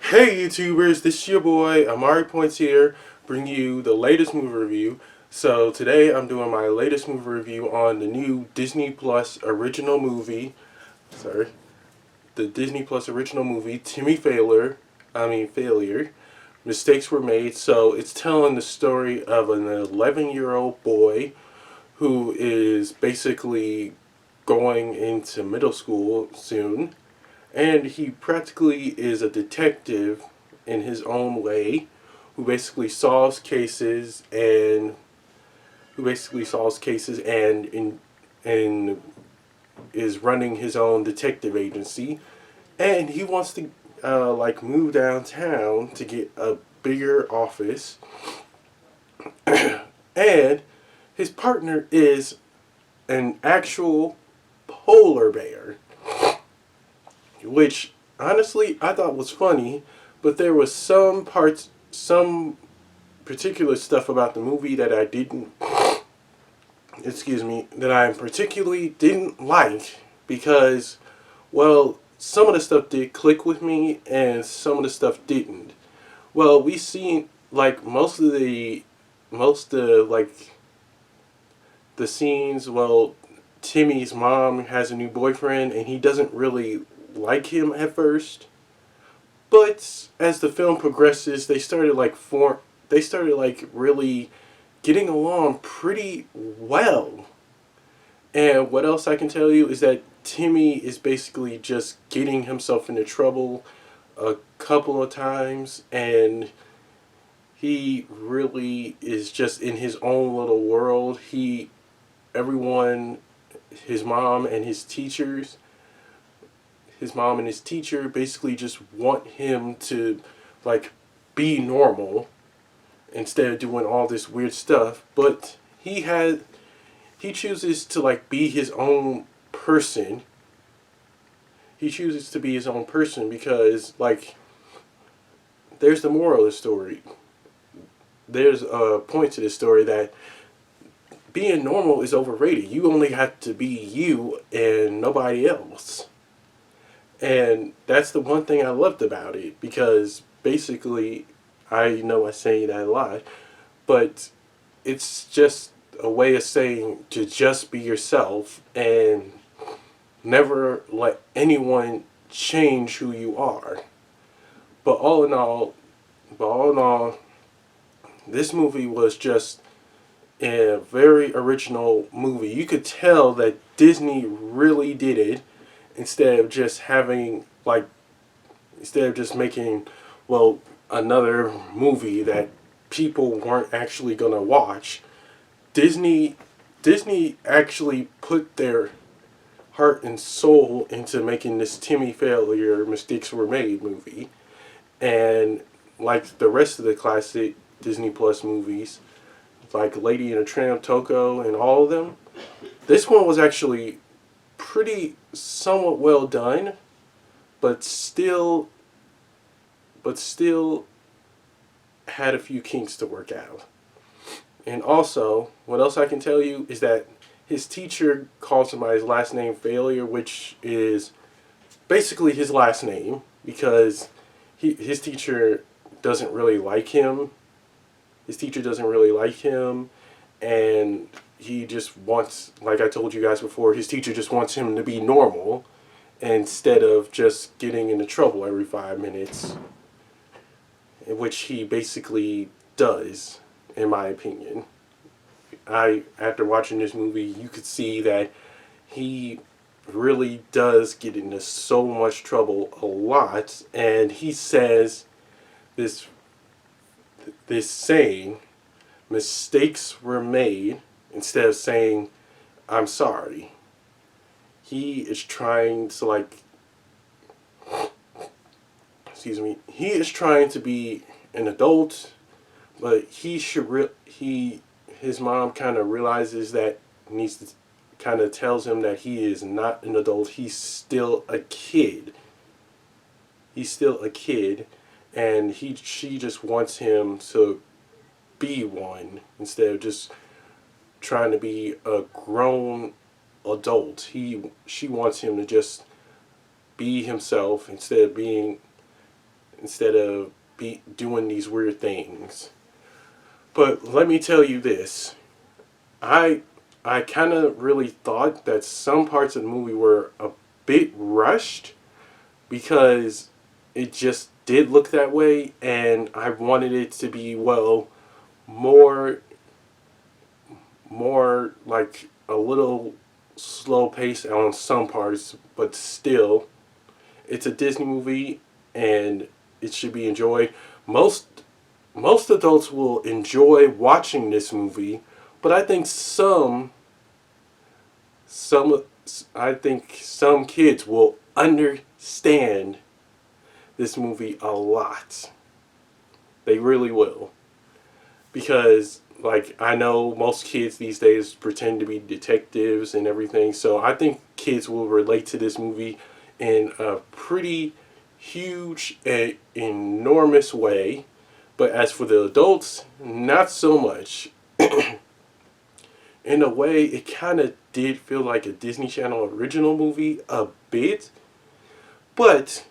Hey YouTubers, this is your boy Amari Points here, bringing you the latest movie review. So today I'm doing my latest movie review on the new Disney Plus original movie. The Disney Plus original movie Timmy Failure. Mistakes were made. So it's telling the story of an 11-year-old boy who is basically going into middle school soon, and he practically is a detective in his own way, who basically solves cases and and is running his own detective agency, and he wants to like move downtown to get a bigger office, and his partner is an actual polar bear, which honestly I thought was funny, but there was some particular stuff about the movie that I didn't, that I particularly didn't like because, well, some of the stuff did click with me and some of the stuff didn't. Well, we seen like most of like the scenes. Well, Timmy's mom has a new boyfriend and he doesn't really like him at first. But as the film progresses, they started like really getting along pretty well. And what else I can tell you is that Timmy is basically just getting himself into trouble a couple of times, and he really is just in his own little world. Everyone, his mom and his teachers, his mom and his teacher basically just want him to like be normal instead of doing all this weird stuff. But he chooses to like be his own person. He chooses to be his own person because like there's the moral of the story. There's a point to the story that being normal is overrated. You only have to be you and nobody else. And that's the one thing I loved about it, because basically, I know I say that a lot, but it's just a way of saying to just be yourself and never let anyone change who you are. But all in all, this movie was just a very original movie. You could tell that Disney really did it, instead of just having like instead of just making, well, another movie that people weren't actually gonna watch. Disney Disney actually put their heart and soul into making this Timmy Failure Mistakes Were Made movie. And like the rest of the classic Disney Plus movies, like Lady and the Tramp, Toko, and all of them, this one was actually pretty somewhat well done, but still had a few kinks to work out. And also, what else I can tell you is that his teacher calls him by his last name Failure, which is basically his last name, because his teacher doesn't really like him. His teacher doesn't really like him, and he just wants, like I told you guys before, his teacher just wants him to be normal instead of just getting into trouble every 5 minutes, which he basically does, in my opinion. After watching this movie, you could see that he really does get into so much trouble a lot, and he says this this saying, mistakes were made, instead of saying I'm sorry. He is trying to like he is trying to be an adult, but his mom kind of realizes that, needs to kind of tells him that he is not an adult. He's still a kid. He's still a kid, and she just wants him to be one instead of just trying to be a grown adult. She wants him to just be himself, instead of be doing these weird things. But let me tell you this. I I kind of really thought that some parts of the movie were a bit rushed because it just did look that way, and I wanted it to be, well, more more like a little slow pace on some parts, but still it's a Disney movie and it should be enjoyed. Most most adults will enjoy watching this movie, but I think some I think some kids will understand this movie a lot. They really will. Because like I know most kids these days pretend to be detectives and everything, so I think kids will relate to this movie in a pretty huge and enormous way. But as for the adults, not so much. In a way, it kind of did feel like a Disney Channel original movie a bit, but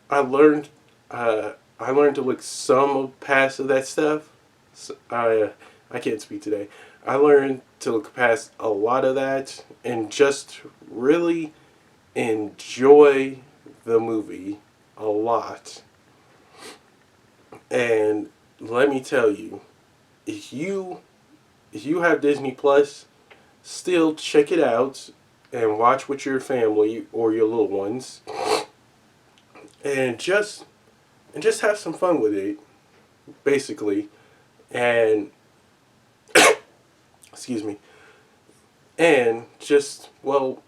I learned I learned to look some past of that stuff. So I can't speak today. I learned to look past a lot of that and just really enjoy the movie a lot. And let me tell you, if you if you have Disney Plus, still check it out and watch with your family or your little ones, and just have some fun with it, basically. And excuse me, and just, well,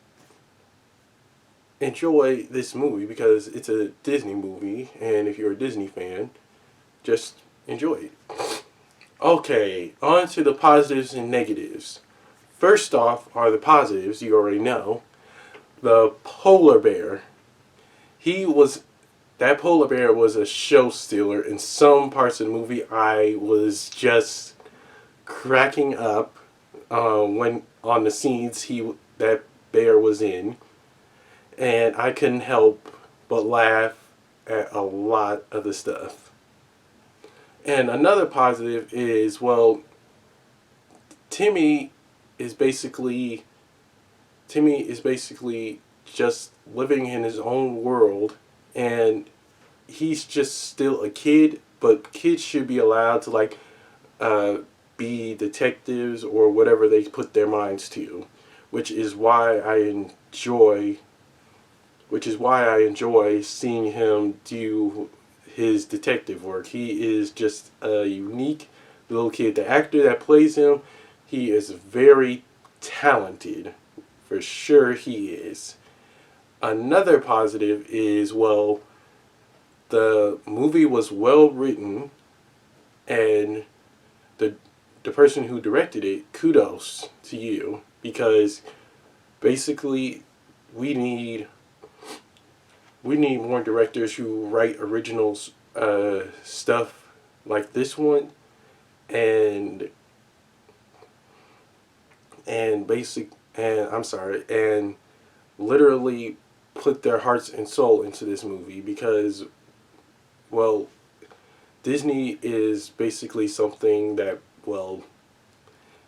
enjoy this movie because it's a Disney movie, and if you're a Disney fan, just enjoy it. Okay, on to the positives and negatives. First off are the positives, you already know. The polar bear. He was That polar bear was a show stealer. In some parts of the movie, I was just cracking up when on the scenes that bear was in, and I couldn't help but laugh at a lot of the stuff. And another positive is, well, Timmy is basically Timmy is basically just living in his own world, and he's just still a kid. But kids should be allowed to like uh, be detectives or whatever they put their minds to, which is why I enjoy seeing him do his detective work. He is just a unique little kid. The actor that plays him, he is very talented. For sure he is. Another positive is, well, the movie was well written, and the the person who directed it, kudos to you, because basically we need more directors who write original stuff like this one, and I'm sorry, and literally put their hearts and soul into this movie because, well, Disney is basically something that, well,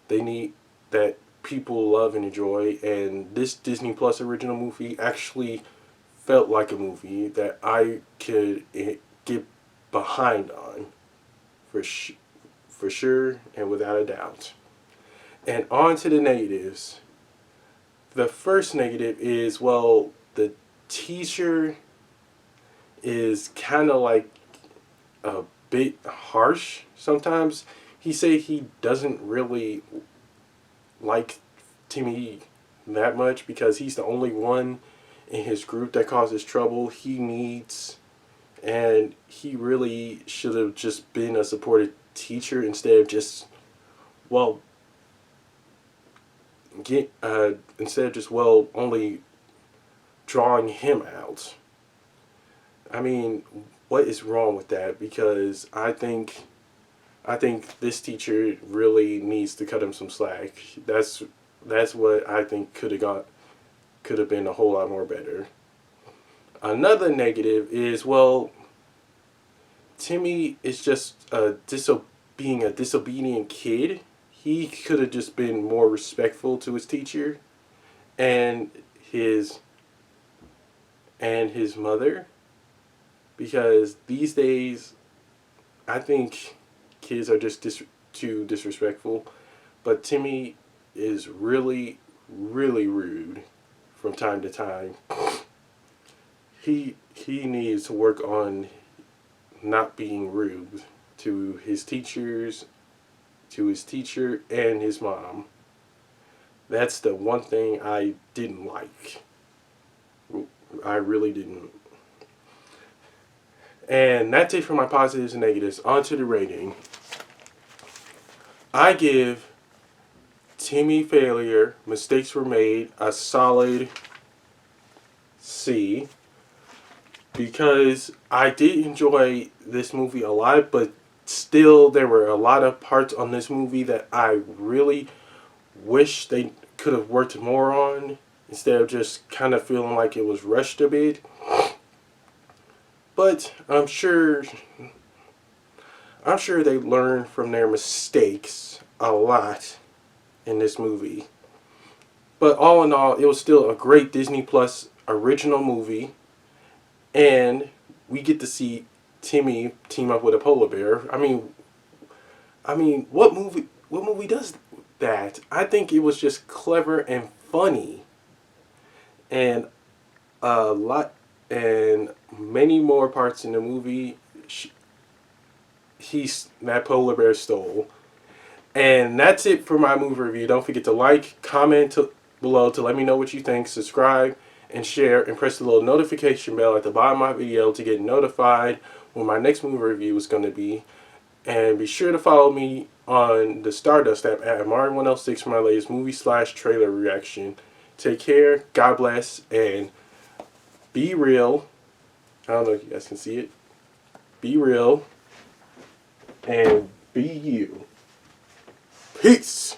they need, that people love and enjoy, and this Disney Plus original movie actually felt like a movie that I could get behind on, for sure and without a doubt. And on to the negatives. The first negative is, well, the teacher is kind of like a bit harsh sometimes. He say he doesn't really like Timmy that much because he's the only one in his group that causes trouble. He needs, and he really should have just been a supportive teacher instead of just, well, instead of just, well, only drawing him out. I mean, what is wrong with that? Because I think this teacher really needs to cut him some slack. That's what I think could have been a whole lot more better. Another negative is, well, Timmy is just being a disobedient kid. He could have just been more respectful to his teacher and his his mother, because these days I think kids are just too disrespectful. But Timmy is really, really rude from time to time. He needs to work on not being rude to his teachers, to his teacher, and his mom. That's the one thing I didn't like. I really didn't. And that's it for my positives and negatives. On to the rating. I give Timmy Failure, Mistakes Were Made, a solid C, because I did enjoy this movie a lot, but still there were a lot of parts on this movie that I really wish they could have worked more on, instead of just kind of feeling like it was rushed a bit. But I'm sure they learned from their mistakes a lot in this movie. But all in all, it was still a great Disney Plus original movie, and we get to see Timmy team up with a polar bear. What movie does that? I think it was just clever and funny, and a lot and many more parts in the movie. That polar bear stole. And that's it for my movie review. Don't forget to like, comment below to let me know what you think. Subscribe and share, and press the little notification bell at the bottom of my video to get notified when my next movie review is going to be. And be sure to follow me on the Stardust app at Amari106 for my latest movie/trailer reaction. Take care, God bless, and be real. I don't know if you guys can see it. Be real and be you. Peace.